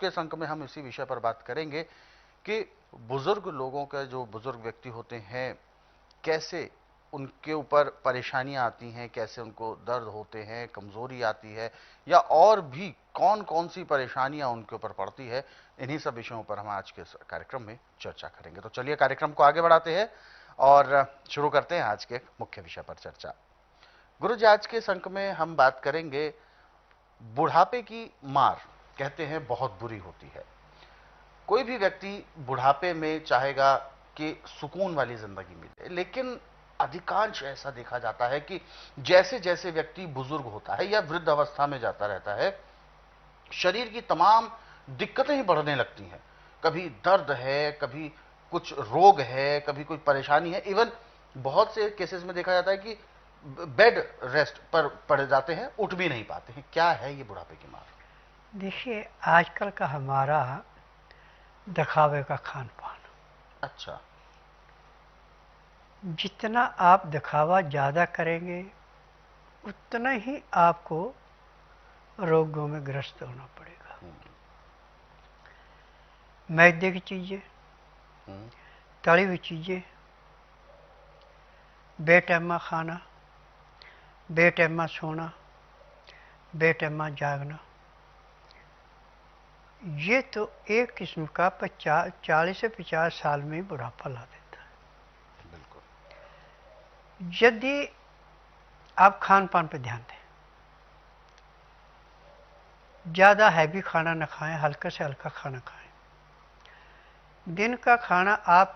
के इस अंक में हम इसी विषय पर बात करेंगे कि बुजुर्ग लोगों के, जो बुजुर्ग व्यक्ति होते हैं, कैसे उनके ऊपर परेशानियां आती हैं, कैसे उनको दर्द होते हैं, कमजोरी आती है, या और भी कौन कौन सी परेशानियां उनके ऊपर पड़ती है। इन्हीं सब विषयों पर हम आज के कार्यक्रम में चर्चा करेंगे। तो चलिए कार्यक्रम को आगे बढ़ाते हैं और शुरू करते हैं आज के मुख्य विषय पर चर्चा। गुरु जी, आज के इस अंक में हम बात करेंगे बुढ़ापे की मार। कहते हैं बहुत बुरी होती है। कोई भी व्यक्ति बुढ़ापे में चाहेगा कि सुकून वाली जिंदगी मिले, लेकिन अधिकांश ऐसा देखा जाता है कि जैसे जैसे व्यक्ति बुजुर्ग होता है या वृद्ध अवस्था में जाता रहता है, शरीर की तमाम दिक्कतें ही बढ़ने लगती हैं। कभी दर्द है, कभी कुछ रोग है, कभी कोई परेशानी है। इवन बहुत से केसेस में देखा जाता है कि बेड रेस्ट पर पड़ जाते हैं, उठ भी नहीं पाते हैं। क्या है ये बुढ़ापे की मार? देखिए, आजकल का हमारा दिखावे का खान पान, अच्छा। जितना आप दिखावा ज़्यादा करेंगे उतना ही आपको रोगों में ग्रस्त होना पड़ेगा। मैदे की चीज़ें, तली हुई चीज़ें, बेटैमा खाना, बेटैमा सोना, बेटैमा जागना, ये तो एक किस्म का 40 से 50 साल में ही बुढ़ापा ला देता है। बिल्कुल। यदि आप खान पान पे ध्यान दें, ज़्यादा हैवी खाना न खाएं, हल्का से हल्का खाना खाएं। दिन का खाना आप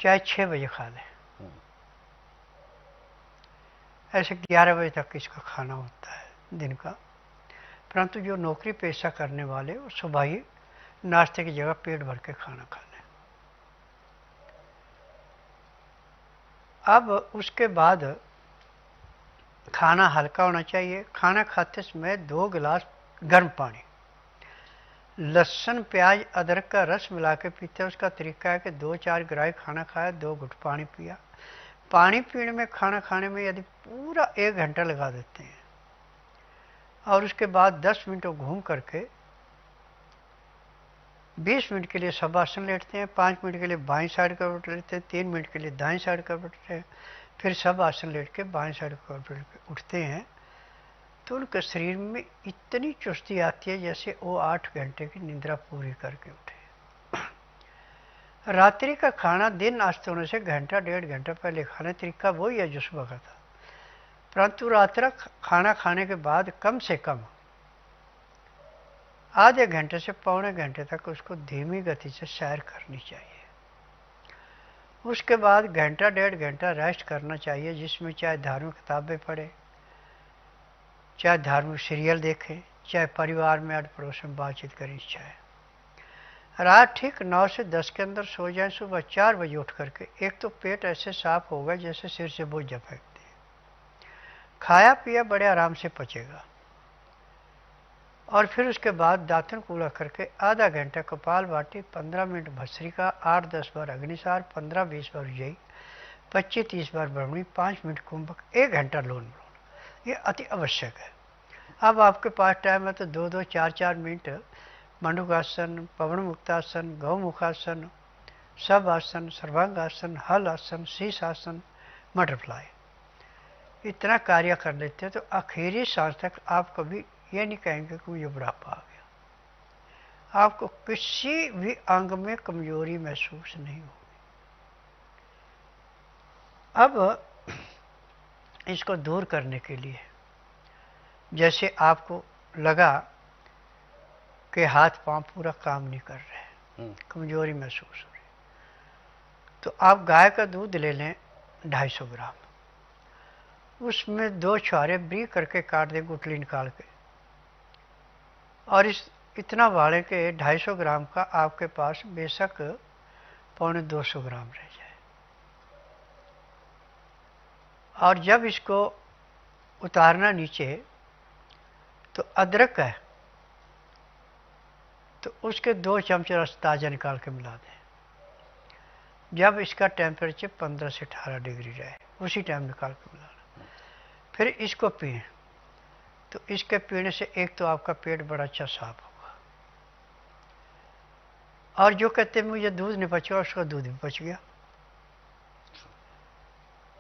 चाहे 6 बजे खा लें, ऐसे 11 बजे तक इसका खाना होता है दिन का। परंतु जो नौकरी पेशा करने वाले, वो सुबह ही नाश्ते की जगह पेट भर के खाना खा लें। अब उसके बाद खाना हल्का होना चाहिए। खाना खाते समय 2 गिलास गर्म पानी, लहसुन प्याज अदरक का रस मिला के पीते हैं। उसका तरीका है कि 2-4 ग्राही खाना खाया, 2 घुट पानी पिया। पानी पीने में, खाना खाने में यदि पूरा 1 घंटा लगा देते हैं और उसके बाद 10 मिनट घूम करके 20 मिनट के लिए शवासन लेटते हैं, 5 मिनट के लिए बाईं साइड का लेटते हैं, 3 मिनट के लिए दाईं साइड का लेटते हैं, फिर शवासन लेट के बाईं साइड का उठते हैं, तो उनके शरीर में इतनी चुस्ती आती है जैसे वो 8 घंटे की निद्रा पूरी करके उठे। रात्रि का खाना दिन अस्त होने से घंटा 1.5 घंटा पहले खाने, तरीका वही है जो सुबह का था। परंतु रात्रि खाना खाने के बाद कम से कम आधे घंटे से पौने घंटे तक उसको धीमी गति से सैर करनी चाहिए। उसके बाद घंटा 1.5 घंटा रेस्ट करना चाहिए, जिसमें चाहे धार्मिक किताबें पढ़े, चाहे धार्मिक सीरियल देखें, चाहे परिवार में अड़ पड़ोस में बातचीत करें। चाहे रात ठीक 9 से 10 के अंदर सो जाए। सुबह 4 बजे उठ करके एक तो पेट ऐसे साफ होगा जैसे सिर से बोझ फेंकते हैं, खाया पिया बड़े आराम से पचेगा। और फिर उसके बाद दातन कूड़ा करके आधा घंटा कपाल भाती, 15 मिनट भस्त्रिका, 8-10 बार अग्निसार, 15-20 बार उज्जयी, 25-30 बार ब्रह्मणी, 5 मिनट कुंभक, 1 घंटा लोन ब्रोन। ये अति आवश्यक है। अब आपके पास टाइम है तो 2-2, 4-4 मिनट मंडूकासन, पवन मुक्तासन, गौमुखासन, सब आसन, सर्वांगासन, हल आसन, शीश आसन, बटरफ्लाई, इतना कार्य कर लेते हैं तो आखिरी सांस तक आप कभी ये नहीं कहेंगे कि मुझे बुढ़ापा आ गया। आपको किसी भी अंग में कमजोरी महसूस नहीं होगी। अब इसको दूर करने के लिए, जैसे आपको लगा कि हाथ पांव पूरा काम नहीं कर रहे, कमजोरी महसूस हो रही, तो आप गाय का दूध ले लें 250 ग्राम, उसमें 2 छुहारे ब्री करके काट दें, गुठली निकाल के, और इस इतना वाले के 250 ग्राम का आपके पास बेशक 125 ग्राम रह जाए। और जब इसको उतारना नीचे, तो अदरक है तो उसके 2 चम्मच रस ताज़ा निकाल के मिला दें। जब इसका टेम्परेचर 15 से 18 डिग्री रहे, उसी टाइम निकाल के मिलाना। फिर इसको पिए। तो इसके पीने से एक तो आपका पेट बड़ा अच्छा साफ होगा, और जो कहते हैं मुझे दूध नहीं पचा, उसका दूध भी पच गया,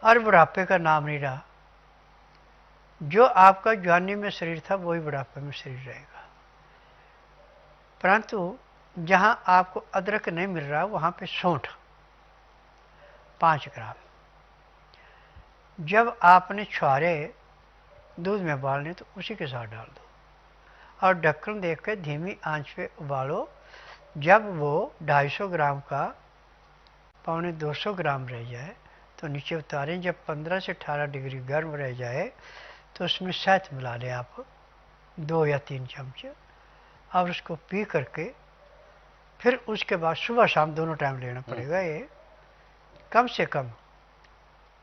और बुढ़ापे का नाम नहीं रहा। जो आपका जवानी में शरीर था वही बुढ़ापे में शरीर रहेगा। परंतु जहां आपको अदरक नहीं मिल रहा वहां पे सौंठ 5 ग्राम, जब आपने छुहारे दूध में उबालने तो उसी के साथ डाल दो और ढक्कन देख के धीमी आंच पे उबालो। जब वो 250 ग्राम का 125 ग्राम रह जाए तो नीचे उतारें। जब 15 से 18 डिग्री गर्म रह जाए तो उसमें शहद मिला लें आप 2 या 3 चम्मच, और उसको पी करके फिर उसके बाद सुबह शाम दोनों टाइम लेना पड़ेगा। ये कम से कम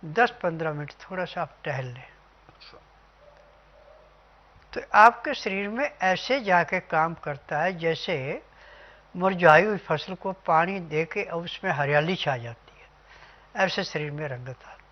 10-15 मिनट थोड़ा सा आप टहल लें तो आपके शरीर में ऐसे जाके काम करता है जैसे मुरझाई हुई फसल को पानी दे के उसमें हरियाली छा जाती है, ऐसे शरीर में रंगत आती है।